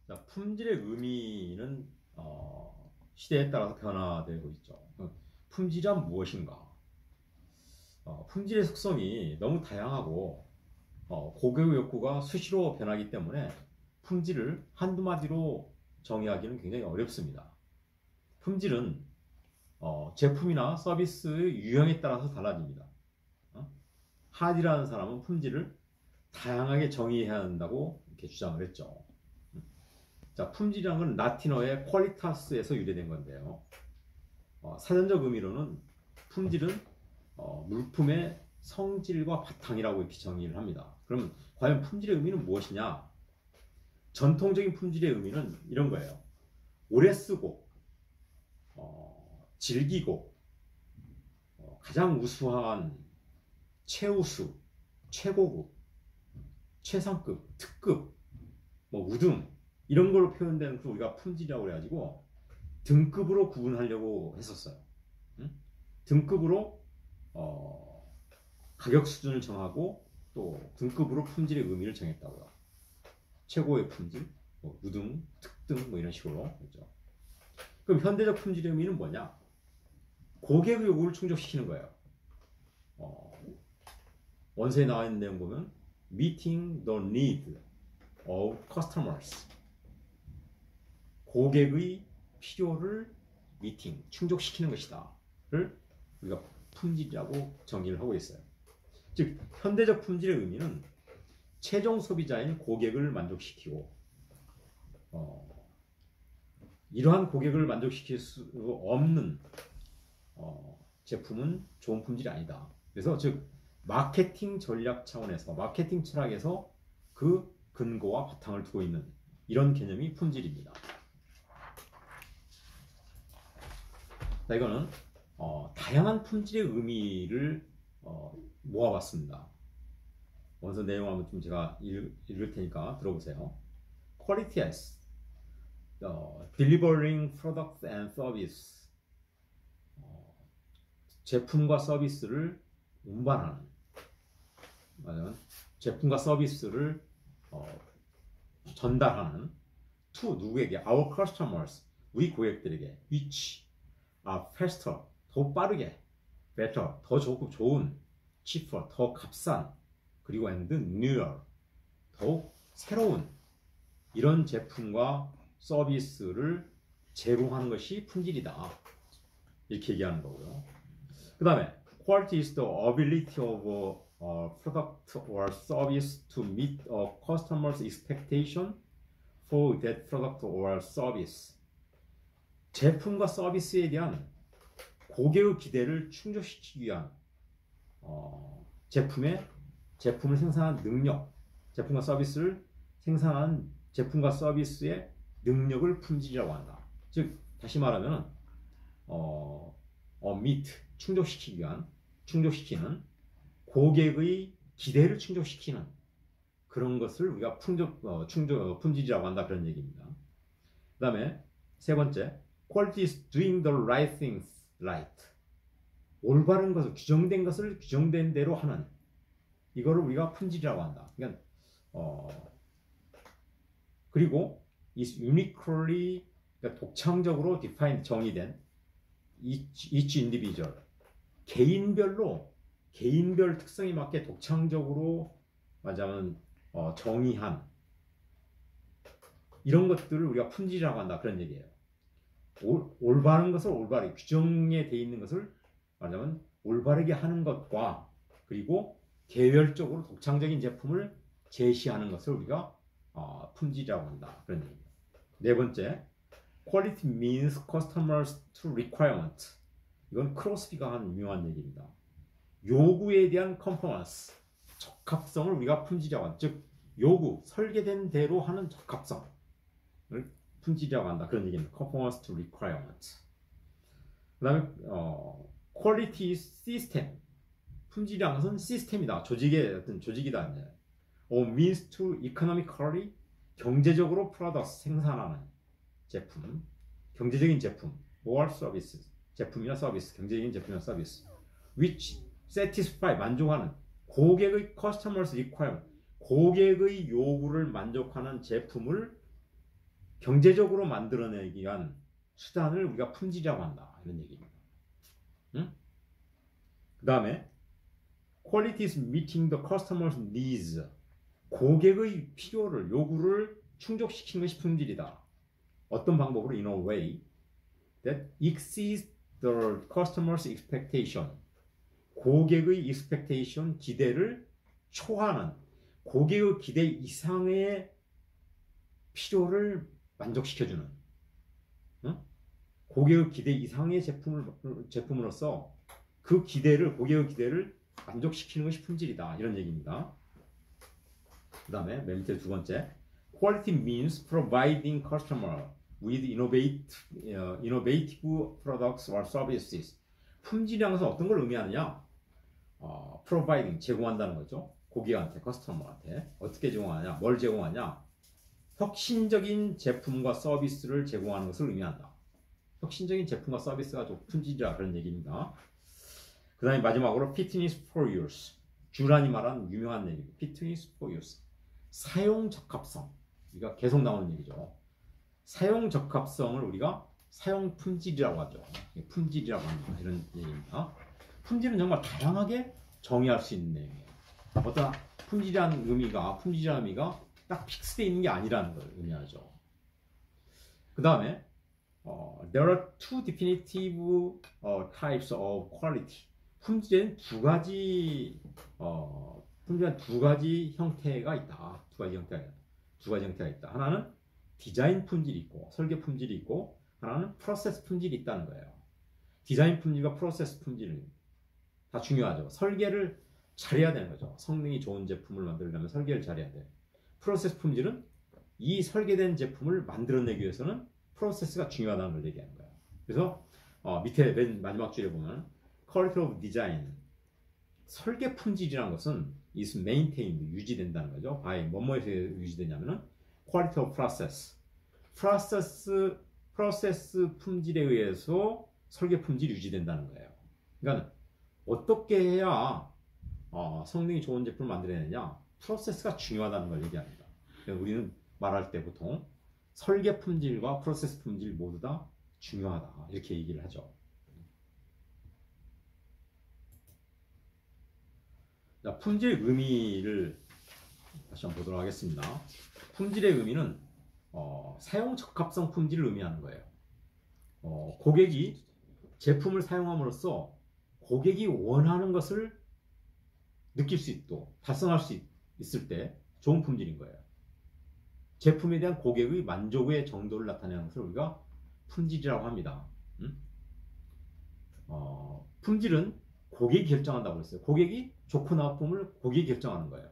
자, 품질의 의미는 시대에 따라서 변화되고 있죠. 품질이란 무엇인가? 품질의 속성이 너무 다양하고 고객의 욕구가 수시로 변하기 때문에 품질을 한두 마디로 정의하기는 굉장히 어렵습니다. 품질은 제품이나 서비스의 유형에 따라서 달라집니다. 하디라는 사람은 품질을 다양하게 정의해야 한다고 이렇게 주장을 했죠. 자, 품질이라는 건 라틴어의 퀄리타스에서 유래된 건데요. 사전적 의미로는 품질은 물품의 성질과 바탕이라고 이렇게 정의를 합니다. 그럼 과연 품질의 의미는 무엇이냐? 전통적인 품질의 의미는 이런 거예요. 오래 쓰고 질기고 가장 우수한 최우수, 최고급, 최상급, 특급, 뭐 우등 이런 걸로 표현되는 걸 우리가 품질이라고 해가지고 등급으로 구분하려고 했었어요. 응? 등급으로 가격 수준을 정하고 또 등급으로 품질의 의미를 정했다고요. 최고의 품질, 뭐 우등, 특등 뭐 이런 식으로. 그렇죠? 그럼 현대적 품질의 의미는 뭐냐? 고객의 요구를 충족시키는 거예요. 원서에 나와 있는 내용 보면 meeting the need of customers. 고객의 필요를 미팅, 충족시키는 것이다를 우리가 품질이라고 정의를 하고 있어요. 즉 현대적 품질의 의미는 최종 소비자인 고객을 만족시키고 이러한 고객을 만족시킬 수 없는 제품은 좋은 품질이 아니다. 그래서 즉 마케팅 전략 차원에서 마케팅 철학에서 그 근거와 바탕을 두고 있는 이런 개념이 품질입니다. 자, 이거는 다양한 품질의 의미를 모아봤습니다. 원서 내용 한번 좀 제가 읽을 테니까 들어보세요. Quality as delivering products and service. 제품과 서비스를 운반하는, 제품과 서비스를 전달하는 to 누구에게? Our customers, 우리 고객들에게. which are faster, 더 빠르게, better, 더 좋은, cheaper, 더 값싼, 그리고 and newer, 더욱 새로운 이런 제품과 서비스를 제공하는 것이 품질이다. 이렇게 얘기하는 거고요. 그 다음에 quality is the ability of a product or service to meet a customer's expectation for that product or service. 제품과 서비스에 대한 고객의 기대를 충족시키기 위한 제품을 생산한 능력, 제품과 서비스를 생산한 제품과 서비스의 능력을 품질이라고 한다. 즉 다시 말하면 meet, 충족시키는 고객의 기대를 충족시키는 그런 것을 우리가 품질이라고 한다, 그런 얘기입니다. 그 다음에 세 번째, quality is doing the right things right. 올바른 것을, 규정된 것을 규정된 대로 하는, 이거를 우리가 품질이라고 한다. 그러니까 그리고 is uniquely, 그러니까 독창적으로 defined, 정의된 each individual, 개인별 특성에 맞게 독창적으로 말하자면 정의한 이런 것들을 우리가 품질이라고 한다, 그런 얘기예요. 올바른 것을 올바르게, 규정에 돼 있는 것을 말하자면 올바르게 하는 것과, 그리고 개별적으로 독창적인 제품을 제시하는 것을 우리가 품질이라고 한다, 그런 얘기입니다. 네 번째, quality means customers to requirement. 이건 크로스비가 한 유명한 얘기입니다. 요구에 대한 컨포먼스, 적합성을 우리가 품질이라고 한다. 즉 요구, 설계된 대로 하는 적합성을 품질이라고 한다, 그런 얘기입니다. conformance to requirement. 그 다음에 quality system, 품질이라는 것은 시스템이다, 조직의 어떤 조직이다. means to economically, 경제적으로 products, 생산하는 제품, 경제적인 제품, or services, 제품이나 서비스, 경제적인 제품이나 서비스, which satisfy, 만족하는 고객의 customers requirement, 고객의 요구를 만족하는 제품을 경제적으로 만들어내기 위한 수단을 우리가 품질이라고 한다. 이런 얘기입니다. 응? 그 다음에 quality is meeting the customer's needs. 고객의 필요를, 요구를 충족시키는 것이 품질이다. 어떤 방법으로? in a way that exceeds the customer's expectation. 고객의 expectation, 기대를 초하는, 고객의 기대 이상의 필요를 만족시켜주는, 응? 고객의 기대 이상의 제품으로서 그 기대를, 고객의 기대를 만족시키는 것이 품질이다. 이런 얘기입니다. 그 다음에 맨 밑에 두 번째, quality means providing customer with innovative products or services. 품질이라는 것은 어떤 걸 의미하느냐? providing, 제공한다는 거죠. 고객한테, 커스터머한테. 어떻게 제공하냐? 뭘 제공하냐? 혁신적인 제품과 서비스를 제공하는 것을 의미한다. 혁신적인 제품과 서비스가 좀 품질이라 그런 얘기입니다. 그 다음에 마지막으로 fitness for use. 주란이 말한 유명한 얘기. fitness for use. 사용 적합성. 우리가 계속 나오는 얘기죠. 사용 적합성을 우리가 사용 품질이라고 하죠. 품질이라고 합니다. 이런 얘기입니다. 품질은 정말 다양하게 정의할 수 있는 내용이에요. 어떤 품질이라는 의미가 딱 픽스되어 있는 게 아니라는 걸 의미하죠. 그 다음에 there are two definitive types of quality. 품질에는 두 가지 형태가 있다. 두 가지 형태가 있다. 하나는 디자인 품질이 있고 설계 품질이 있고, 하나는 프로세스 품질이 있다는 거예요. 디자인 품질과 프로세스 품질은 다 중요하죠. 설계를 잘해야 되는 거죠. 성능이 좋은 제품을 만들려면 설계를 잘해야 돼. 프로세스 품질은 이 설계된 제품을 만들어내기 위해서는 프로세스가 중요하다는 걸 얘기하는 거예요. 그래서 밑에 맨 마지막 줄에 보면 quality of design, 설계 품질이라는 것은 is maintained, 유지된다는 거죠. by 뭐뭐에서 유지되냐면은 quality of process 품질에 의해서 설계 품질이 유지된다는 거예요. 그러니까 어떻게 해야 성능이 좋은 제품을 만들어내느냐? 프로세스가 중요하다는 걸 얘기합니다. 우리는 말할 때 보통 설계 품질과 프로세스 품질 모두 다 중요하다. 이렇게 얘기를 하죠. 자, 품질의 의미를 다시 한번 보도록 하겠습니다. 품질의 의미는 사용 적합성 품질을 의미하는 거예요. 고객이 제품을 사용함으로써 고객이 원하는 것을 느낄 수 있고 달성할 수 있을 때 좋은 품질인 거예요. 제품에 대한 고객의 만족의 정도를 나타내는 것을 우리가 품질이라고 합니다. 품질은 고객이 결정한다고 했어요. 고객이 좋고 나쁨을 고객이 결정하는 거예요.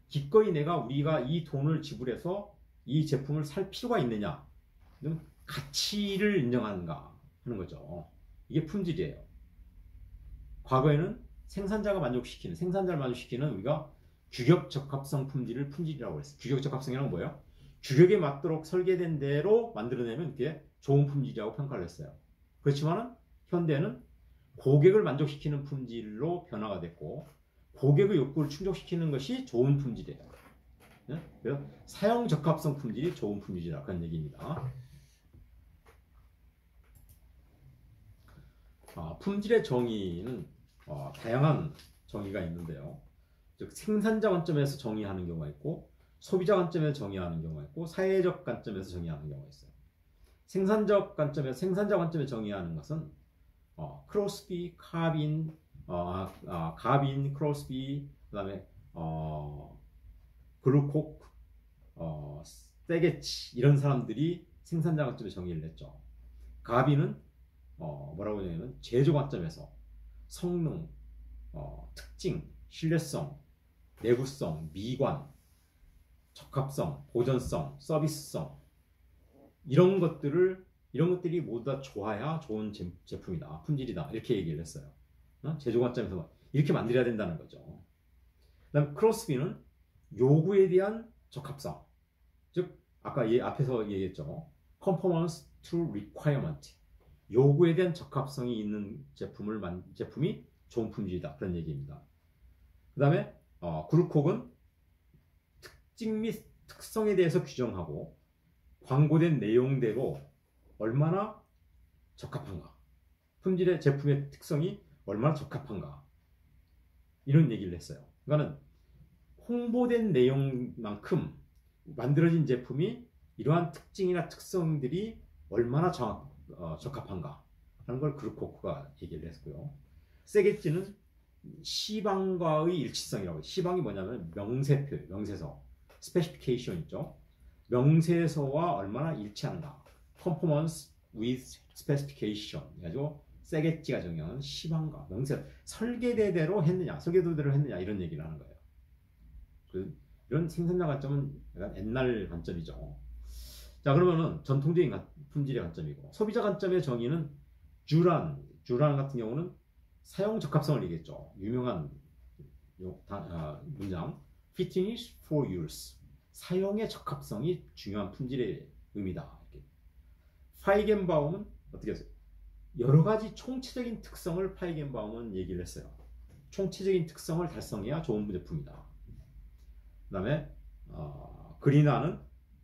기꺼이 우리가 이 돈을 지불해서 이 제품을 살 필요가 있느냐, 가치를 인정하는가 하는 거죠. 이게 품질이에요. 과거에는 생산자를 만족시키는 우리가 규격 적합성 품질을 품질이라고 했어요. 규격 적합성이란 뭐예요? 규격에 맞도록 설계된 대로 만들어내면 그게 좋은 품질이라고 평가를 했어요. 그렇지만 현대는 고객을 만족시키는 품질로 변화가 됐고, 고객의 욕구를 충족시키는 것이 좋은 품질이에요. 그래서 사용 적합성 품질이 좋은 품질이다, 그런 얘기입니다. 품질의 정의는 다양한 정의가 있는데요. 즉 생산자 관점에서 정의하는 경우가 있고, 소비자 관점에서 정의하는 경우가 있고, 사회적 관점에서 정의하는 경우가 있어요. 생산자 관점에서 정의하는 것은 크로스비, 가빈, 크로스비, 그다음에 글루콕, 세게치, 이런 사람들이 생산자 관점에서 정의를 했죠. 가빈은 뭐라고 하냐면 제조 관점에서 성능, 특징, 신뢰성, 내구성, 미관, 적합성, 보존성, 서비스성, 이런 것들이 모두 다 좋아야 좋은 제품이다, 품질이다, 이렇게 얘기를 했어요. 제조 관점에서 이렇게 만들어야 된다는 거죠. 그다음 크로스비는 요구에 대한 적합성, 즉 아까 앞에서 얘기했죠. conformance to requirement, 요구에 대한 적합성이 있는 제품이 좋은 품질이다, 그런 얘기입니다. 그 다음에 글루콕은 특징 및 특성에 대해서 규정하고, 광고된 내용대로 얼마나 적합한가, 품질의 제품의 특성이 얼마나 적합한가, 이런 얘기를 했어요. 그러니까는 홍보된 내용만큼 만들어진 제품이 이러한 특징이나 특성들이 얼마나 적합한가 하는 걸 그루코프가 얘기를 했고요. 세게찌는 시방과의 일치성이라고 해요. 시방이 뭐냐면 명세표, 명세서, 스페시피케이션 있죠. 명세서와 얼마나 일치하는가. conformance with specification. 그래가지고 세게찌가 정의하는 시방과 명세, 설계대대로 했느냐, 설계도대로 했느냐, 이런 얘기를 하는 거예요. 이런 생산자 관점은 약간 옛날 관점이죠. 자, 그러면은 전통적인 품질의 관점이고, 소비자 관점의 정의는 주란 같은 경우는 사용 적합성을 얘기했죠. 유명한 문장, fitting is for use. 사용의 적합성이 중요한 품질의 의미다. 파이겐바움은 어떻게 했어요? 여러 가지 총체적인 특성을 파이겐바움은 얘기를 했어요. 총체적인 특성을 달성해야 좋은 제품이다. 그 다음에 그리나는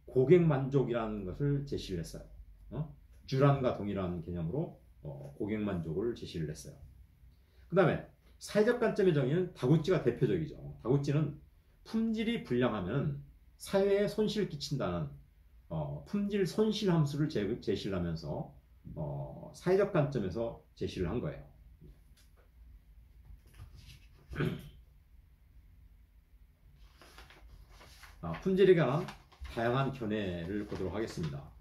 고객 만족이라는 것을 제시를 했어요. 주란과 동일한 개념으로 고객 만족을 제시를 했어요. 그 다음에 사회적 관점의 정의는 다구찌가 대표적이죠. 다구찌는 품질이 불량하면 사회에 손실을 끼친다는 품질 손실 함수를 제시를 하면서 사회적 관점에서 제시를 한 거예요. 품질에 관한 다양한 견해를 보도록 하겠습니다.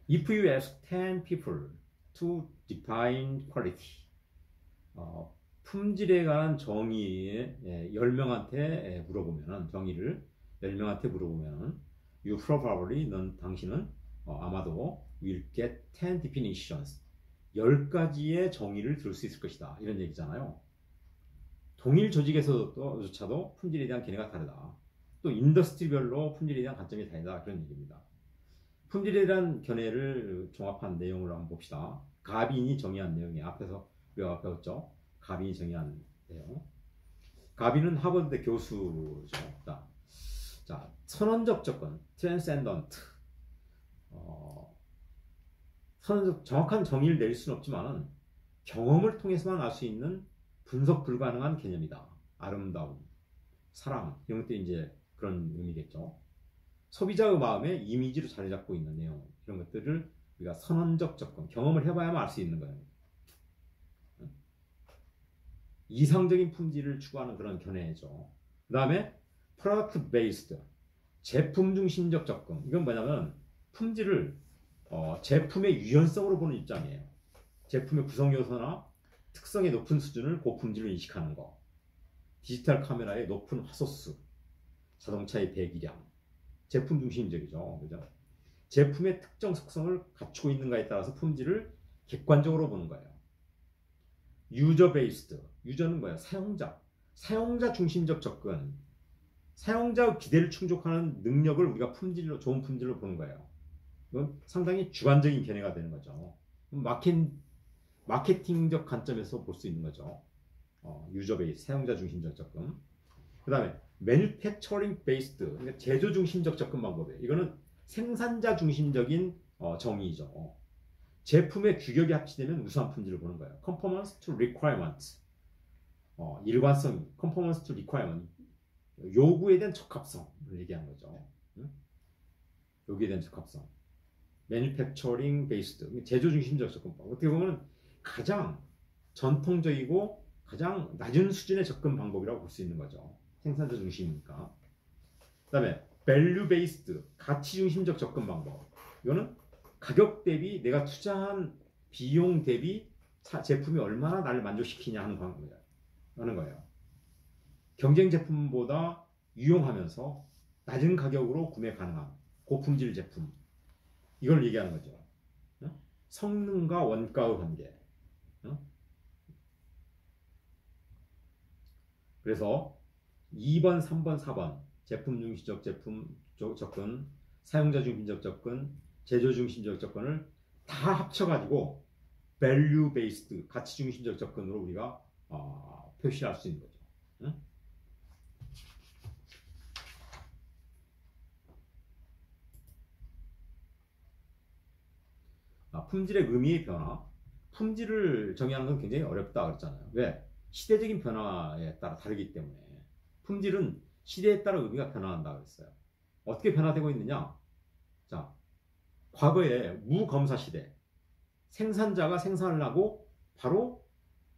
If you ask 10 people to define quality, 품질에 관한 정의에 10명한테 물어보면은, 정의를 10명한테 물어보면은, you probably, 당신은 아마도 will get 10 definitions, 10가지의 정의를 들을 수 있을 것이다, 이런 얘기잖아요. 동일 조직에서조차도 품질에 대한 견해가 다르다. 또 인더스트리별로 품질에 대한 관점이 다르다, 그런 얘기입니다. 품질에 대한 견해를 종합한 내용을 한번 봅시다. 가빈이 정의한 내용이 앞에서 우리가 배웠죠. 가빈이 정의한 내용. 가빈은 하버드대 교수죠. 자, 선언적 접근, transcendent. 정확한 정의를 내릴 수는 없지만은 경험을 통해서만 알 수 있는 분석 불가능한 개념이다. 아름다움, 사랑, 이런 것들이 이제 그런 의미겠죠. 소비자의 마음에 이미지로 자리 잡고 있는 내용, 이런 것들을 우리가 선언적 접근, 경험을 해봐야만 알 수 있는 거예요. 이상적인 품질을 추구하는 그런 견해죠. 그 다음에 product based, 제품 중심적 접근. 이건 뭐냐면 품질을 제품의 유연성으로 보는 입장이에요. 제품의 구성 요소나 특성의 높은 수준을 고품질로 인식하는 거. 디지털 카메라의 높은 화소수, 자동차의 배기량, 제품 중심적이죠. 그죠? 제품의 특정 속성을 갖추고 있는가에 따라서 품질을 객관적으로 보는 거예요. 유저 베이스드, 유저는 뭐야? 사용자 중심적 접근, 사용자의 기대를 충족하는 능력을 우리가 좋은 품질로 보는 거예요. 이건 상당히 주관적인 견해가 되는 거죠. 마케팅적 관점에서 볼 수 있는 거죠. 유저 베이스, 사용자 중심적 접근. 그 다음에 manufacturing based, 그러니까 제조 중심적 접근 방법이에요. 이거는 생산자 중심적인 정의죠. 제품의 규격이 합치되면 우수한 품질을 보는 거예요. conformance to requirement, 일관성, conformance to requirement, 요구에 대한 적합성을 얘기하는 거죠. 요구에 대한 적합성. manufacturing based, 제조 중심적 접근법. 어떻게 보면 가장 전통적이고 가장 낮은 수준의 접근 방법이라고 볼 수 있는 거죠. 생산자 중심이니까. 그 다음에 value based, 가치 중심적 접근 방법. 이거는 가격 대비 내가 투자한 비용 대비 제품이 얼마나 나를 만족시키냐 하는 거예요. 경쟁 제품보다 유용하면서 낮은 가격으로 구매 가능한 고품질 제품. 이걸 얘기하는 거죠. 성능과 원가의 관계. 그래서 2번, 3번, 4번 제품 중심적 접근, 사용자 중심적 접근, 제조 중심적 접근을 다 합쳐가지고 value based, 가치 중심적 접근으로 우리가 표시할 수 있는 거죠. 자, 품질의 의미의 변화. 품질을 정의하는 건 굉장히 어렵다 그랬잖아요. 왜? 시대적인 변화에 따라 다르기 때문에. 품질은 시대에 따라 의미가 변화한다 그랬어요. 어떻게 변화되고 있느냐? 자, 과거에 무검사 시대. 생산자가 생산을 하고 바로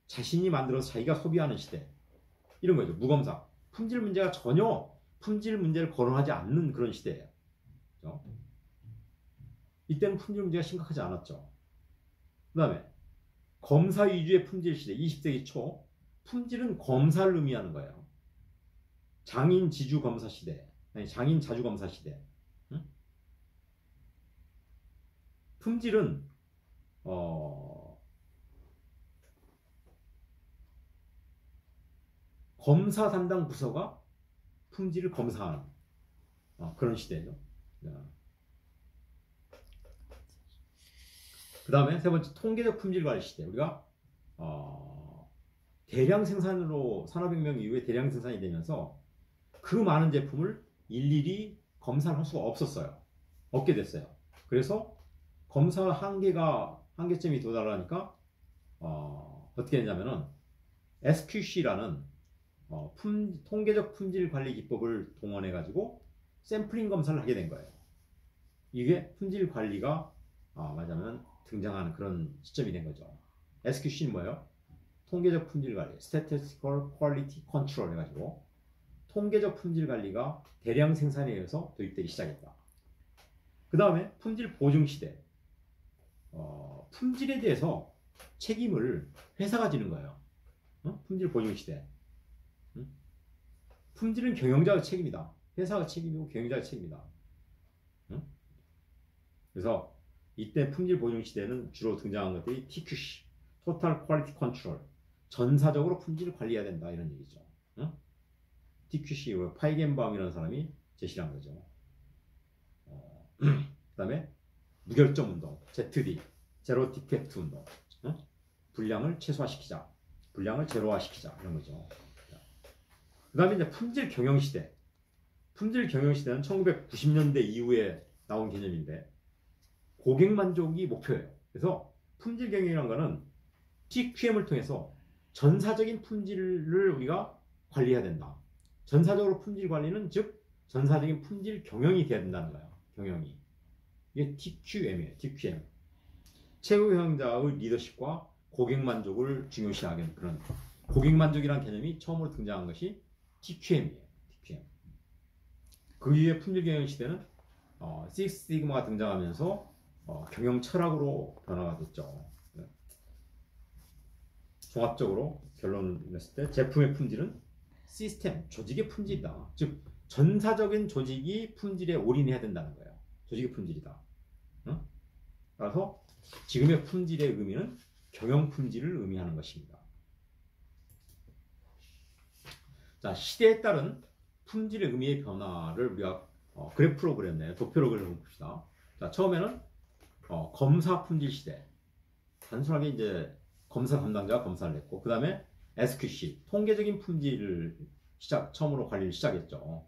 자신이 만들어서 자기가 소비하는 시대. 이런 거죠. 무검사. 품질 문제가 전혀 품질 문제를 거론하지 않는 그런 시대예요. 그렇죠? 이때는 품질 문제가 심각하지 않았죠. 그 다음에 검사 위주의 품질 시대, 20세기 초. 품질은 검사를 의미하는 거예요. 장인 지주 검사 시대, 아니 장인 자주 검사 시대. 응? 품질은 검사 담당 부서가 품질을 검사하는 그런 시대죠. 그 다음에 세 번째 통계적 품질 관리 시대. 우리가 대량 생산으로 산업혁명 이후에 대량 생산이 되면서 그 많은 제품을 일일이 검사를 할 수가 없었어요. 없게 됐어요. 그래서 검사 한계점이 도달하니까 어떻게 했냐면은 SQC라는 통계적 품질 관리 기법을 동원해 가지고 샘플링 검사를 하게 된 거예요. 이게 품질 관리가 말하자면 등장하는 그런 시점이 된 거죠. SQC는 뭐예요? 통계적 품질 관리, Statistical Quality Control 해가지고 통계적 품질 관리가 대량 생산에 의해서 도입되기 시작했다. 그 다음에 품질 보증 시대. 품질에 대해서 책임을 회사가 지는 거예요. 품질 보증 시대. 품질은 경영자의 책임이다. 회사가 책임이고 경영자의 책임이다. 그래서 이때 품질 보증 시대는 주로 등장한 것들이 TQC, Total Quality Control, 전사적으로 품질을 관리해야 된다 이런 얘기죠. TQC, 파이겐바움이라는 사람이 제시한 거죠. 그 다음에 무결점 운동, ZD, 제로 디펙트 운동, 불량을 최소화시키자, 불량을 제로화시키자 이런 거죠. 그 다음에 이제 품질 경영 시대. 품질 경영 시대는 1990년대 이후에 나온 개념인데 고객 만족이 목표예요. 그래서 품질 경영이라는 거는 TQM을 통해서 전사적인 품질을 우리가 관리해야 된다. 전사적으로 품질 관리는 즉 전사적인 품질 경영이 돼야 된다는 거예요. 경영이. 이게 TQM이에요. TQM. 최고 경영자의 리더십과 고객 만족을 중요시하는 그런 고객 만족이라는 개념이 처음으로 등장한 것이 TQM이에요. TQM. 그 이후에 품질 경영 시대는 식스 시그마가 등장하면서 경영 철학으로 변화가 됐죠. 종합적으로 결론을 냈을 때 제품의 품질은 시스템, 조직의 품질이다. 즉 전사적인 조직이 품질에 올인해야 된다는 거예요. 조직의 품질이다. 따라서 지금의 품질의 의미는 경영 품질을 의미하는 것입니다. 자, 시대에 따른 품질의 의미의 변화를 우리가 그래프로 그렸네요. 도표로 그려봅시다. 자, 처음에는 검사 품질 시대. 단순하게 이제 검사 담당자가 검사를 했고, 그 다음에 SQC, 통계적인 품질을 처음으로 관리를 시작했죠.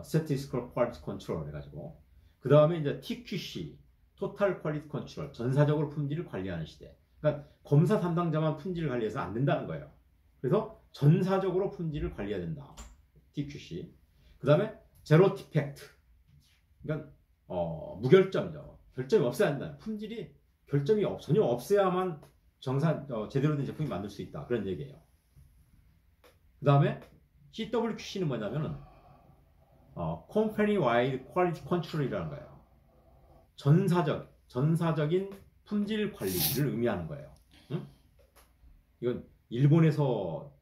Statistical Quality Control 해가지고. 그 다음에 이제 TQC, Total Quality Control, 전사적으로 품질을 관리하는 시대. 그러니까 검사 담당자만 품질을 관리해서 안 된다는 거예요. 그래서 전사적으로 품질을 관리해야 된다. TQC. 그 다음에 제로 디펙트. 그러니까 무결점이죠. 결점이 없어야 한다. 품질이 결점이 전혀 없어야만 제대로 된 제품이 만들 수 있다. 그런 얘기예요. 그 다음에 CWQC는 뭐냐면은 Company Wide Quality Control이라는 거예요. 전사적인 품질 관리를 의미하는 거예요. 응? 이건 일본에서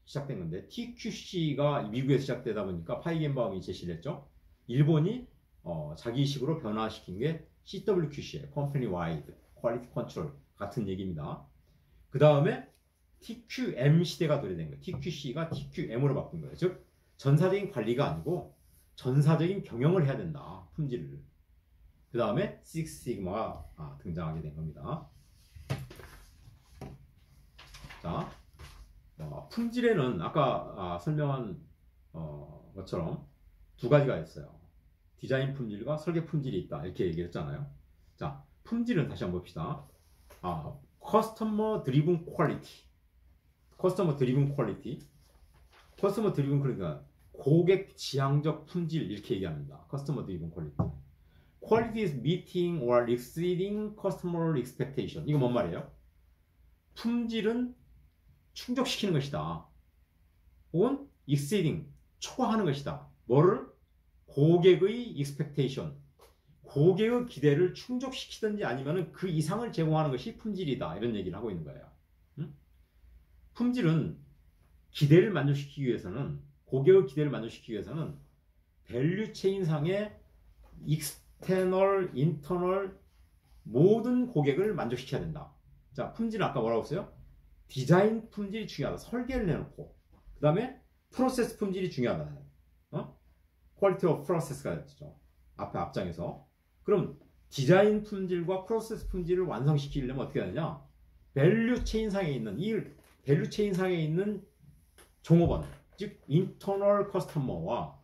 시작된 건데 TQC가 미국에서 시작되다 보니까 파이겐바움이 제시를 했죠. 일본이 자기식으로 변화시킨 게 CWQC예요. Company Wide Quality Control 같은 얘기입니다. 그 다음에 TQM 시대가 도래된 거예요. TQC가 TQM으로 바뀐 거예요. 즉 전사적인 관리가 아니고 전사적인 경영을 해야 된다. 품질을. 그 다음에 식스 시그마가 등장하게 된 겁니다. 자, 품질에는 아까 설명한 것처럼 두 가지가 있어요. 디자인 품질과 설계 품질이 있다. 이렇게 얘기했잖아요. 자, 품질은 다시 한번 봅시다. 커스터머 드리븐 퀄리티. 커스터머 드리븐 퀄리티. 커스터머 드리븐 퀄리티가 고객 지향적 품질 이렇게 얘기합니다. 커스터머 드리븐 퀄리티. Quality is meeting or exceeding customer expectation. 이거 뭔 말이에요? 품질은 충족시키는 것이다. 혹은 exceeding, 초과하는 것이다. 뭐를? 고객의 expectation. 고객의 기대를 충족시키든지 아니면 그 이상을 제공하는 것이 품질이다. 이런 얘기를 하고 있는 거예요. 품질은 기대를 만족시키기 위해서는, 고객의 기대를 만족시키기 위해서는 밸류 체인상의 익스터널, 인터널 모든 고객을 만족시켜야 된다. 자, 품질은 아까 뭐라고 했어요? 디자인 품질이 중요하다. 설계를 내놓고 그 다음에 프로세스 품질이 중요하다. 퀄리티 오브 프로세스가 됐죠. 앞에 앞장에서. 그럼 디자인 품질과 프로세스 품질을 완성시키려면 어떻게 해야 되냐? 밸류 체인상에 있는 이 밸류 체인상에 있는 종업원, 즉 인터널 커스터머와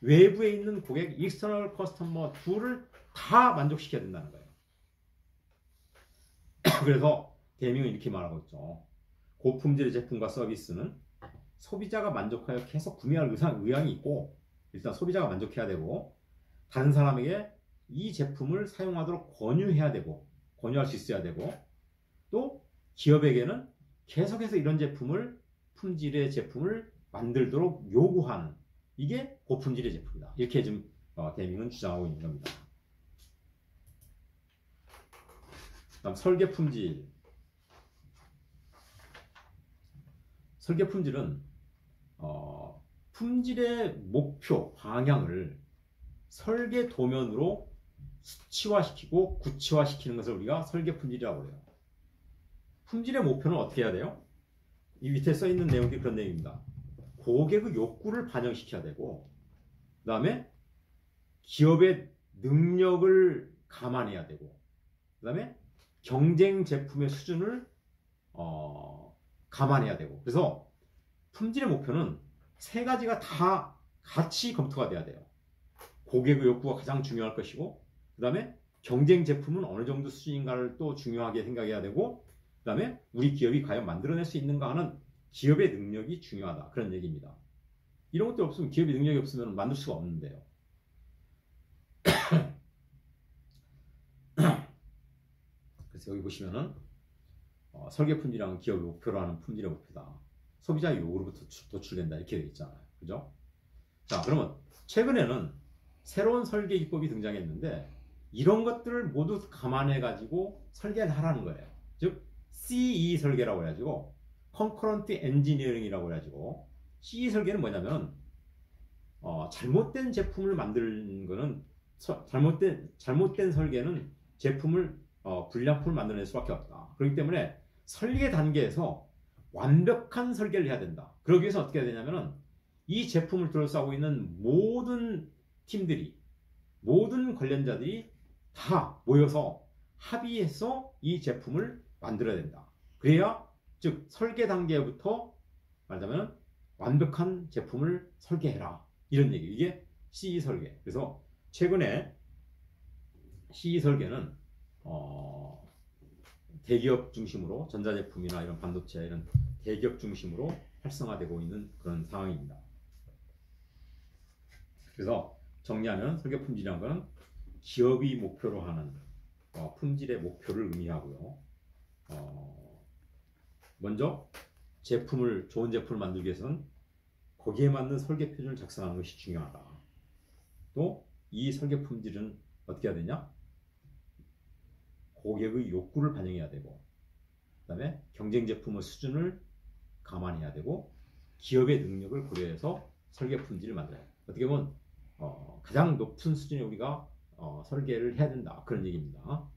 외부에 있는 고객, 익스터널 커스터머 둘을 다 만족시켜야 된다는 거예요. 그래서 대명은 이렇게 말하고 있죠. 고품질의 제품과 서비스는 소비자가 만족하여 계속 구매할 의향이 있고, 일단 소비자가 만족해야 되고, 다른 사람에게 이 제품을 사용하도록 권유해야 되고, 권유할 수 있어야 되고, 또 기업에게는 계속해서 이런 제품을, 품질의 제품을 만들도록 요구하는, 이게 고품질의 제품이다. 이렇게 지금 대명은 주장하고 있는 겁니다. 다음 설계 품질. 설계 품질은 품질의 목표, 방향을 설계 도면으로 수치화시키고 구체화시키는 것을 우리가 설계 품질이라고 해요. 품질의 목표는 어떻게 해야 돼요? 이 밑에 써 있는 내용들이 그런 내용입니다. 고객의 욕구를 반영시켜야 되고, 그 다음에 기업의 능력을 감안해야 되고, 그 다음에 경쟁 제품의 수준을 감안해야 되고. 그래서 품질의 목표는 세 가지가 다 같이 검토가 돼야 돼요. 고객의 욕구가 가장 중요할 것이고, 그 다음에 경쟁 제품은 어느 정도 수준인가를 또 중요하게 생각해야 되고, 그 다음에 우리 기업이 과연 만들어낼 수 있는가 하는 기업의 능력이 중요하다. 그런 얘기입니다. 이런 것들 없으면, 기업의 능력이 없으면 만들 수가 없는데요. 그래서 여기 보시면은 설계 품질이란 기업의 목표로 하는 품질의 목표다. 소비자의 요구로부터 도출된다. 이렇게 되어 있잖아요. 그죠? 자, 그러면 최근에는 새로운 설계 기법이 등장했는데, 이런 것들을 모두 감안해 가지고 설계를 하라는 거예요. 즉 CE 설계라고 해가지고 Concurrent Engineering이라고 해가지고, CE 설계는 뭐냐면 잘못된 제품을 만드는 거는, 잘못된 설계는 제품을 불량품을 만들어낼 수밖에 없다. 그렇기 때문에 설계 단계에서 완벽한 설계를 해야 된다. 그러기 위해서 어떻게 해야 되냐면은, 이 제품을 둘러싸고 있는 모든 팀들이, 모든 관련자들이 다 모여서 합의해서 이 제품을 만들어야 된다. 그래야, 즉 설계 단계부터 말하자면 완벽한 제품을 설계해라. 이런 얘기. 이게 CE 설계. 그래서 최근에 CE 설계는 대기업 중심으로, 전자제품이나 이런 반도체 이런 대기업 중심으로 활성화되고 있는 그런 상황입니다. 그래서 정리하면 설계 품질이라는 것은 기업이 목표로 하는 품질의 목표를 의미하고요. 먼저 좋은 제품을 만들기 위해서는 거기에 맞는 설계 표준을 작성하는 것이 중요하다. 또 이 설계 품질은 어떻게 해야 되냐? 고객의 욕구를 반영해야 되고, 그 다음에 경쟁 제품의 수준을 감안해야 되고, 기업의 능력을 고려해서 설계 품질을 만들어야 돼. 어떻게 보면 가장 높은 수준에 우리가 설계를 해야 된다. 그런 얘기입니다.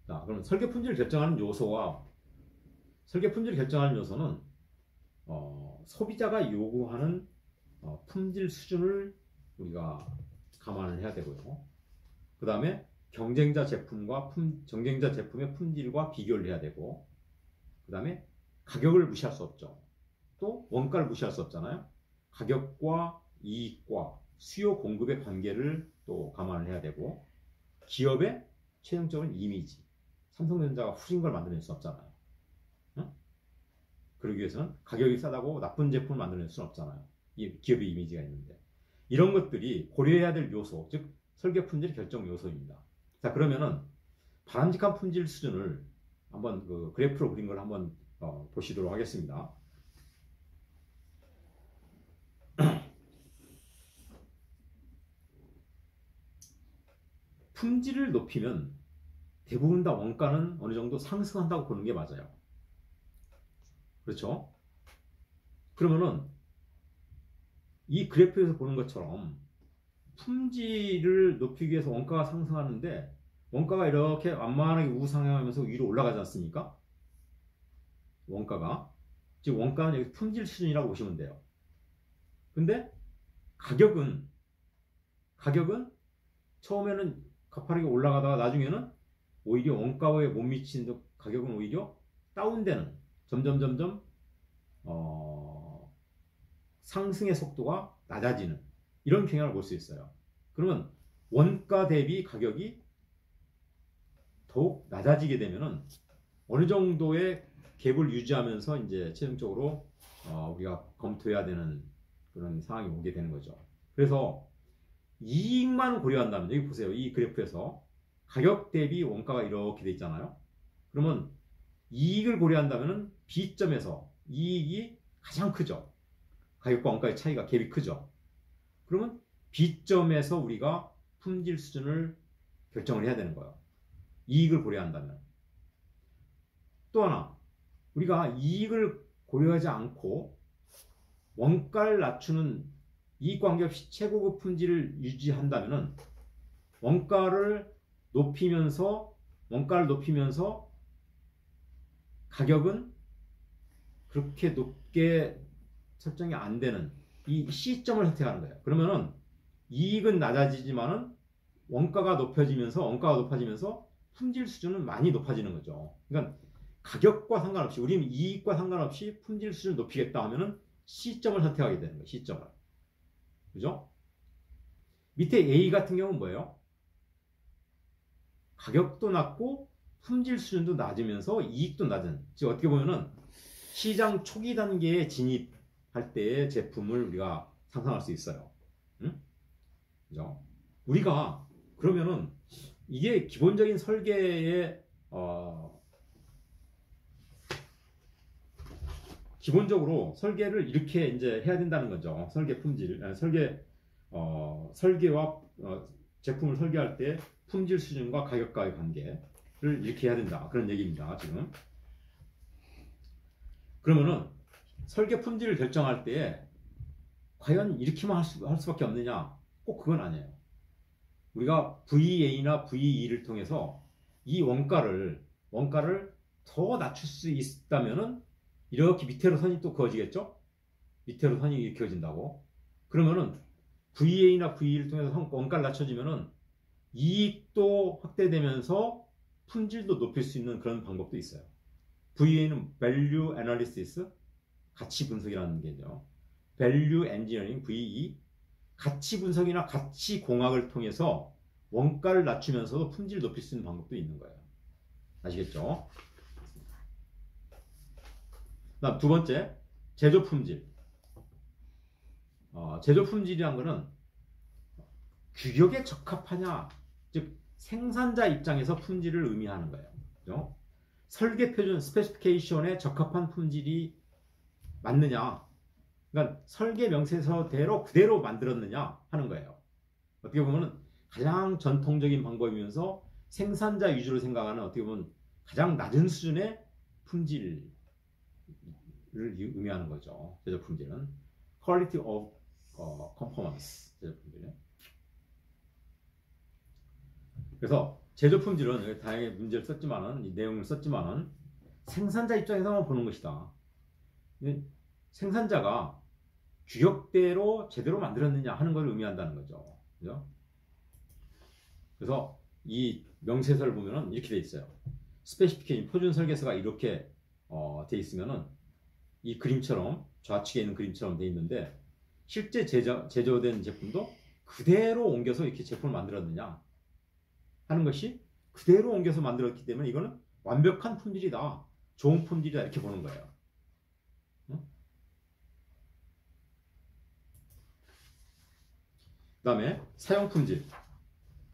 자, 그럼 설계 품질을 결정하는 요소와, 설계 품질을 결정하는 요소는 소비자가 요구하는 품질 수준을 우리가 감안을 해야 되고요. 그 다음에 경쟁자 제품의 품질과 비교를 해야 되고, 그 다음에 가격을 무시할 수 없죠. 또 원가를 무시할 수 없잖아요. 가격과 이익과 수요 공급의 관계를 또 감안을 해야 되고, 기업의 최종적인 이미지. 삼성전자가 후진 걸 만들어낼 수 없잖아요. 응? 그러기 위해서는 가격이 싸다고 나쁜 제품을 만들어낼 수는 없잖아요. 이 기업의 이미지가 있는데, 이런 것들이 고려해야 될 요소, 즉 설계 품질 결정 요소입니다. 자, 그러면은 바람직한 품질 수준을 한번 그 그래프로 그린 걸 한번 보시도록 하겠습니다. 품질을 높이면 대부분 다 원가는 어느 정도 상승한다고 보는 게 맞아요. 그렇죠? 그러면은 이 그래프에서 보는 것처럼 품질을 높이기 위해서 원가가 상승하는데, 원가가 이렇게 완만하게 우상향하면서 위로 올라가지 않습니까? 원가가. 즉 원가는 여기 품질 수준이라고 보시면 돼요. 근데 가격은 처음에는 가파르게 올라가다가 나중에는 오히려 원가에 못 미치는, 가격은 오히려 다운되는, 점점 상승의 속도가 낮아지는 이런 경향을 볼 수 있어요. 그러면 원가 대비 가격이 더욱 낮아지게 되면은 어느 정도의 갭을 유지하면서 이제 최종적으로 우리가 검토해야 되는 그런 상황이 오게 되는 거죠. 그래서 이익만 고려한다면, 여기 보세요. 이 그래프에서 가격 대비 원가가 이렇게 돼 있잖아요. 그러면 이익을 고려한다면 B점에서 이익이 가장 크죠. 가격과 원가의 차이가, 갭이 크죠. 그러면 B점에서 우리가 품질 수준을 결정을 해야 되는 거예요. 이익을 고려한다면. 또 하나, 우리가 이익을 고려하지 않고 원가를 낮추는, 이익 관계없이 최고급 품질을 유지한다면 원가를 높이면서 가격은 그렇게 높게 설정이 안 되는 이 C점을 선택하는 거예요. 그러면은 이익은 낮아지지만은 원가가 높아지면서 품질 수준은 많이 높아지는 거죠. 그러니까 가격과 상관없이, 우리는 이익과 상관없이 품질 수준을 높이겠다 하면은 C점을 선택하게 되는 거예요. C점을. 그죠? 밑에 A 같은 경우는 뭐예요? 가격도 낮고 품질 수준도 낮으면서 이익도 낮은, 즉 어떻게 보면은 시장 초기 단계에 진입할 때의 제품을 우리가 상상할 수 있어요. 응? 그죠? 우리가 그러면은 이게 기본적인 설계의 기본적으로 설계를 이렇게 이제 해야 된다는 거죠. 설계 품질, 설계와 제품을 설계할 때 품질 수준과 가격과의 관계를 이렇게 해야 된다. 그런 얘기입니다. 지금. 그러면은 설계 품질을 결정할 때 과연 이렇게만 할 수밖에 없느냐? 꼭 그건 아니에요. 우리가 VA나 VE를 통해서 이 원가를 더 낮출 수 있다면은 이렇게 밑으로 선이 또 그어지겠죠? 밑으로 선이 이렇게 그어진다고. 그러면은 VA나 VE를 통해서 원가를 낮춰지면은 이익도 확대되면서 품질도 높일 수 있는 그런 방법도 있어요. VA는 Value Analysis, 가치 분석이라는 게죠. Value Engineering, VE, 가치 분석이나 가치 공학을 통해서 원가를 낮추면서도 품질을 높일 수 있는 방법도 있는 거예요. 아시겠죠? 다음 두 번째, 제조 품질. 제조 품질이란 거는 규격에 적합하냐, 즉 생산자 입장에서 품질을 의미하는 거예요. 그죠? 설계 표준 스페시피케이션에 적합한 품질이 맞느냐, 그러니까 설계 명세서대로 그대로 만들었느냐 하는 거예요. 어떻게 보면 가장 전통적인 방법이면서 생산자 위주로 생각하는, 어떻게 보면 가장 낮은 수준의 품질을 의미하는 거죠. 제조 품질은 Quality of Conformance, 제조 품질은. 그래서 제조 품질은 다양하게 문제를 썼지만은, 이 내용을 썼지만은 생산자 입장에서만 보는 것이다. 생산자가 규격대로 제대로 만들었느냐 하는 것을 의미한다는 거죠. 그죠? 그래서 이 명세서를 보면은 이렇게 돼 있어요. 스페시피케이션, 표준 설계서가 이렇게 돼 있으면은 이 그림처럼, 좌측에 있는 그림처럼 돼 있는데, 실제 제조된 제품도 그대로 옮겨서 이렇게 제품을 만들었느냐 하는 것이 그대로 옮겨서 만들었기 때문에 이거는 완벽한 품질이다, 좋은 품질이다 이렇게 보는 거예요. 그 다음에 사용 품질.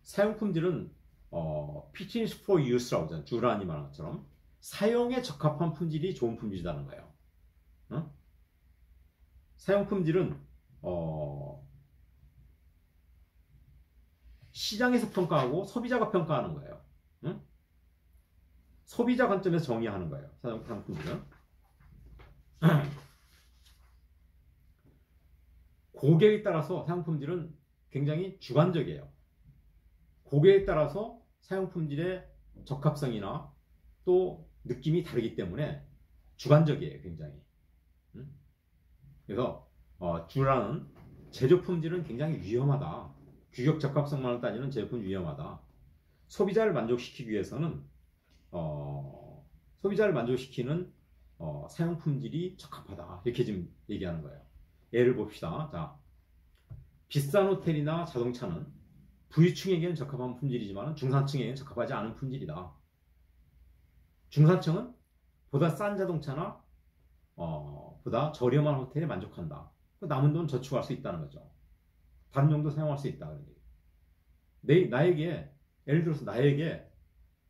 사용 품질은 fitness for use라고 하잖아요. 주란이 말한 것처럼 사용에 적합한 품질이 좋은 품질이라는 거예요. 사용 품질은 시장에서 평가하고 소비자가 평가하는 거예요. 소비자 관점에서 정의하는 거예요. 사용 품질은 고객에 따라서 사용 품질은 굉장히 주관적이에요. 고객에 따라서 사용 품질의 적합성이나 또 느낌이 다르기 때문에 주관적이에요, 굉장히. 그래서 주라는 제조 품질은 굉장히 위험하다. 규격 적합성만을 따지는 제품 위험하다. 소비자를 만족시키기 위해서는 소비자를 만족시키는 사용 품질이 적합하다. 이렇게 지금 얘기하는 거예요. 예를 봅시다. 자, 비싼 호텔이나 자동차는 부유층에게는 적합한 품질이지만 중산층에게는 적합하지 않은 품질이다. 중산층은 보다 싼 자동차나 보다 저렴한 호텔에 만족한다. 남은 돈 저축할 수 있다는 거죠. 다른 용도 사용할 수 있다. 나에게 예를 들어서 나에게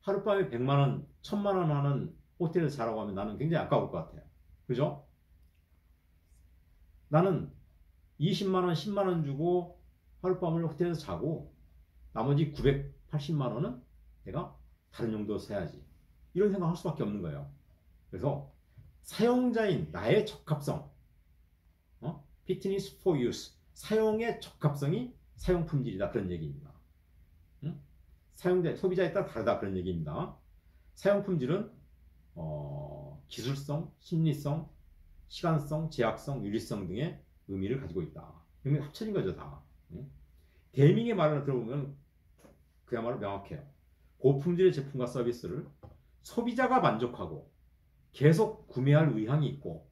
하룻밤에 100만 원, 1000만 원 하는 호텔에서 자라고 하면 나는 굉장히 아까울 것 같아요. 그죠? 나는 20만 원, 10만 원 주고 하룻밤을 호텔에서 자고 나머지 980만 원은 내가 다른 용도로 써야지. 이런 생각을 할 수밖에 없는 거예요. 그래서 사용자인 나의 적합성, fitness for use, 사용의 적합성이 사용 품질이다. 그런 얘기입니다. 사용자, 소비자에 따라 다르다. 그런 얘기입니다. 사용 품질은 기술성, 심리성, 시간성, 제약성, 윤리성 등의 의미를 가지고 있다. 이게 합쳐진 거죠, 다. 데이밍의 말을 들어보면 그야말로 명확해요. 고품질의 제품과 서비스를 소비자가 만족하고 계속 구매할 의향이 있고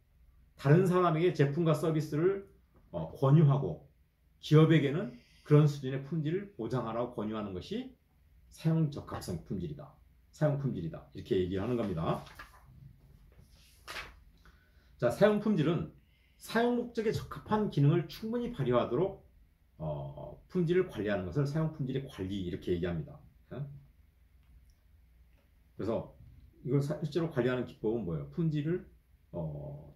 다른 사람에게 제품과 서비스를 권유하고 기업에게는 그런 수준의 품질을 보장하라고 권유하는 것이 사용 적합성 품질이다. 사용 품질이다. 이렇게 얘기하는 겁니다. 자, 사용 품질은 사용 목적에 적합한 기능을 충분히 발휘하도록 품질을 관리하는 것을 사용 품질의 관리 이렇게 얘기합니다. 그래서 이걸 실제로 관리하는 기법은 뭐예요? 품질을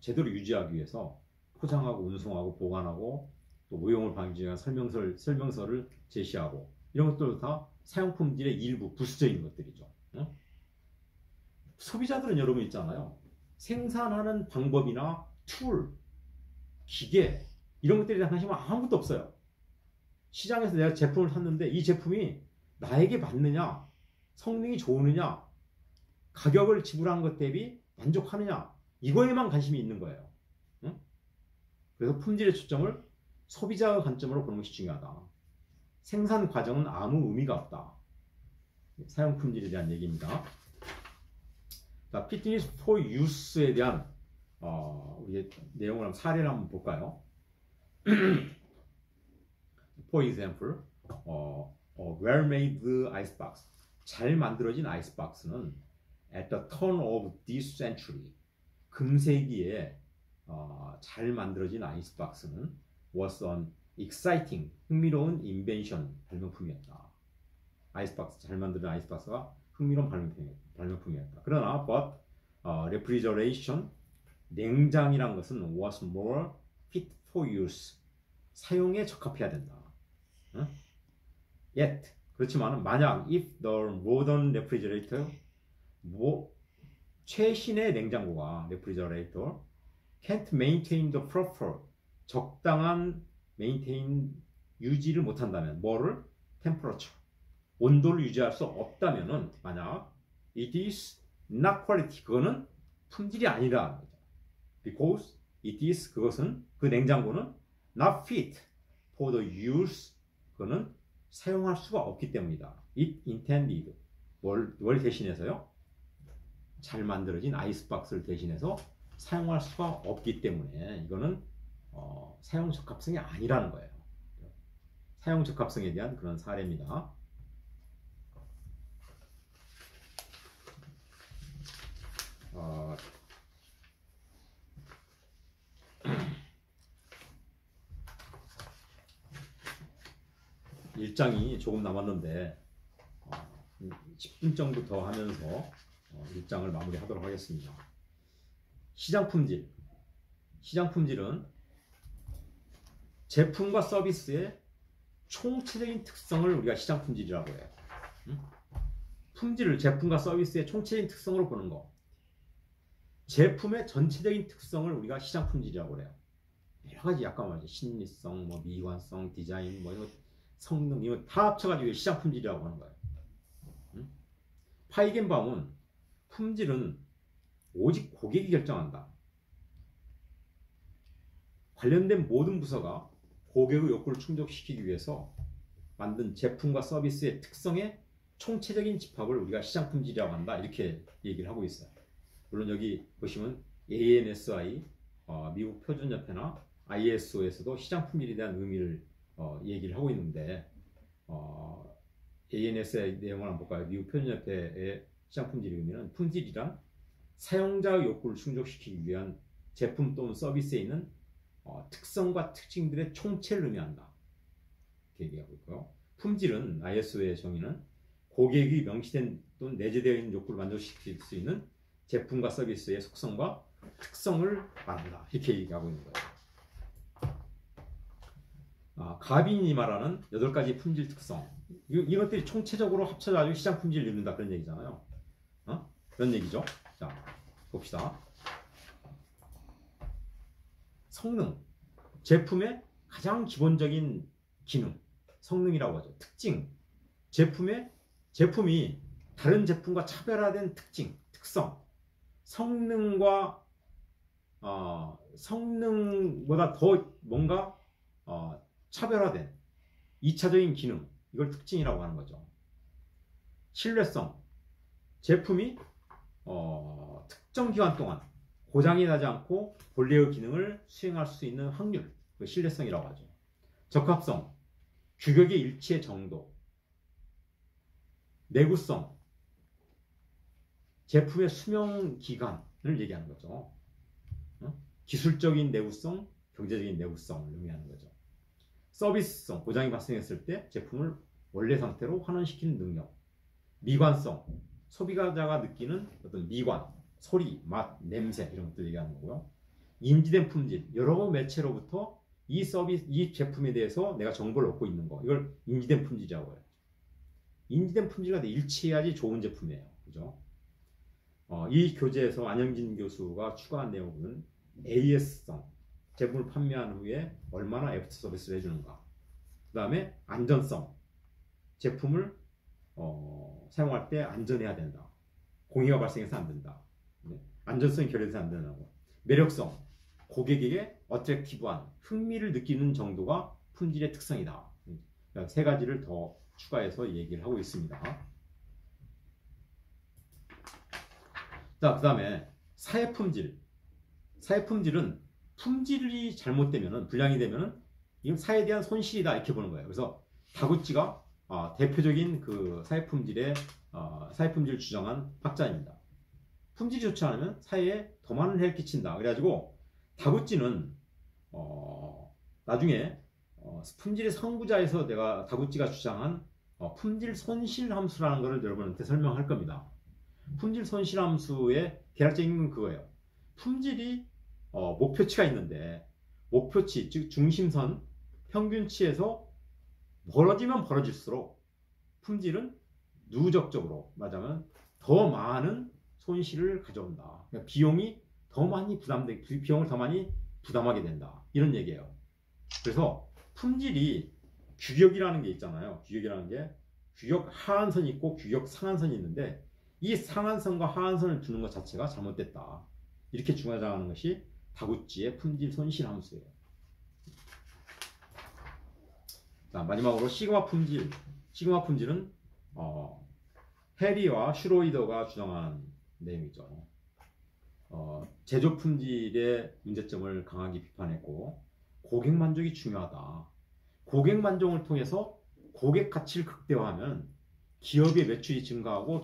제대로 유지하기 위해서 포장하고 운송하고 보관하고 또 오용을 방지 위한 설명서를 제시하고 이런 것들도 다 사용 품질의 일부 부수적인 것들이죠. 소비자들은 여러분 있잖아요. 생산하는 방법이나 툴, 기계 이런 것들에 대한 관심은 아무것도 없어요. 시장에서 내가 제품을 샀는데 이 제품이 나에게 맞느냐, 성능이 좋으느냐, 가격을 지불한 것 대비 만족하느냐 이거에만 관심이 있는 거예요. 그래서 품질의 초점을 소비자의 관점으로 보는 것이 중요하다. 생산 과정은 아무 의미가 없다. 사용 품질에 대한 얘기입니다. 자, fitness for use에 대한 우리 내용을 한번 사례를 한번 볼까요? For example, well-made icebox. 잘 만들어진 아이스박스는 at the turn of this century, 금세기에 잘 만들어진 아이스박스는 was an exciting, 흥미로운 invention, 발명품이었다. 아이스박스, 잘 만드는 아이스박스가 흥미로운 발명품이었다. 그러나 but refrigeration, 냉장이란 것은 was more fit for use, 사용에 적합해야 된다. Yet, 그렇지만 만약 if the modern refrigerator, 최신의 냉장고가 refrigerator can't maintain the proper, 적당한 maintain, 유지를 못한다면 뭐를? temperature, 온도를 유지할 수 없다면은 만약 it is not quality, 그거는 품질이 아니라 because it is, 그것은 그 냉장고는 not fit for the use, 그거는 사용할 수가 없기 때문이다. it intended, 뭘 대신해서요? 잘 만들어진 아이스박스를 대신해서 사용할 수가 없기 때문에 이거는 사용 적합성이 아니라는 거예요. 사용 적합성에 대한 그런 사례입니다. 일장이 조금 남았는데 10분 정도 더 하면서 일장을 마무리하도록 하겠습니다. 시장 품질. 시장 품질은 제품과 서비스의 총체적인 특성을 우리가 시장 품질이라고 해요. 품질을 제품과 서비스의 총체적인 특성으로 보는 거. 제품의 전체적인 특성을 우리가 시장 품질이라고 그래요. 여러 가지 약간 말이죠. 심리성, 뭐 미관성, 디자인, 뭐 이거 성능 이거 다 합쳐가지고 시장 품질이라고 하는 거예요. 파이겐바움은 품질은 오직 고객이 결정한다. 관련된 모든 부서가 고객의 욕구를 충족시키기 위해서 만든 제품과 서비스의 특성의 총체적인 집합을 우리가 시장 품질이라고 한다. 이렇게 얘기를 하고 있어요. 물론 여기 보시면 ANSI, 미국 표준협회나 ISO에서도 시장 품질에 대한 의미를 얘기를 하고 있는데 ANSI 내용을 한번 볼까요? 미국 표준협회의 시장 품질의 의미는 품질이란 사용자의 욕구를 충족시키기 위한 제품 또는 서비스에 있는 특성과 특징들의 총체를 의미한다. 이렇게 얘기하고 있고요. 품질은 ISO의 정의는 고객이 명시된 또는 내재되어 있는 욕구를 만족시킬 수 있는 제품과 서비스의 속성과 특성을 말한다. 이렇게 얘기하고 있는 거예요. 가빈이 말하는 8가지 품질 특성. 이것들이 총체적으로 합쳐가지고 시장 품질을 이룬다. 그런 얘기잖아요. 그런 얘기죠. 자, 봅시다. 성능. 제품의 가장 기본적인 기능. 성능이라고 하죠. 특징. 제품이 다른 제품과 차별화된 특징, 특성. 성능보다 더 뭔가 차별화된 2차적인 기능, 이걸 특징이라고 하는 거죠. 신뢰성, 제품이 특정 기간 동안 고장이 나지 않고 본래의 기능을 수행할 수 있는 확률, 그 신뢰성이라고 하죠. 적합성, 규격의 일치의 정도. 내구성, 제품의 수명 기간을 얘기하는 거죠. 기술적인 내구성, 경제적인 내구성을 의미하는 거죠. 서비스성, 고장이 발생했을 때 제품을 원래 상태로 환원시키는 능력. 미관성, 소비자가 느끼는 어떤 미관, 소리, 맛, 냄새 이런 것들 얘기하는 거고요. 인지된 품질, 여러 매체로부터 이 제품에 대해서 내가 정보를 얻고 있는 거, 이걸 인지된 품질이라고 해요. 인지된 품질과 일치해야지 좋은 제품이에요. 그죠? 이 교재에서 안영진 교수가 추가한 내용은 AS성, 제품을 판매한 후에 얼마나 애프터 서비스를 해주는가. 그 다음에 안전성, 제품을 사용할 때 안전해야 된다. 공해가 발생해서 안 된다. 안전성이 결여돼서 안 된다고. 매력성, 고객에게 어트랙티브한 흥미를 느끼는 정도가 품질의 특성이다. 그러니까 3가지를 더 추가해서 얘기를 하고 있습니다. 자, 그 다음에 사회품질. 사회품질은 품질이 잘못되면, 불량이 되면 이건 사회에 대한 손실이다 이렇게 보는 거예요. 그래서 다구치가 대표적인 그 사회품질을 주장한 학자입니다. 품질이 좋지 않으면 사회에 더 많은 해를 끼친다. 그래가지고 다구치는 나중에 품질의 선구자에서 내가 다구치가 주장한 품질 손실 함수라는 것을 여러분한테 설명할 겁니다. 품질 손실 함수의 계략적인 건 그거예요. 품질이 목표치가 있는데 목표치, 즉 중심선, 평균치에서 벌어지면 벌어질수록 품질은 누적적으로 말하자면 더 많은 손실을 가져온다. 그러니까 비용을 더 많이 부담하게 된다. 이런 얘기예요. 그래서 품질이 규격이라는 게 있잖아요. 규격이라는 게 규격 하한선이 있고 규격 상한선이 있는데 이 상한선과 하한선을 두는 것 자체가 잘못됐다. 이렇게 주장하는 것이 다구치의 품질 손실 함수예요. 자, 마지막으로 시그마 품질. 시그마 품질은 해리와 슈로이더가 주장한 내용이죠. 제조 품질의 문제점을 강하게 비판했고 고객 만족이 중요하다. 고객 만족을 통해서 고객 가치를 극대화하면 기업의 매출이 증가하고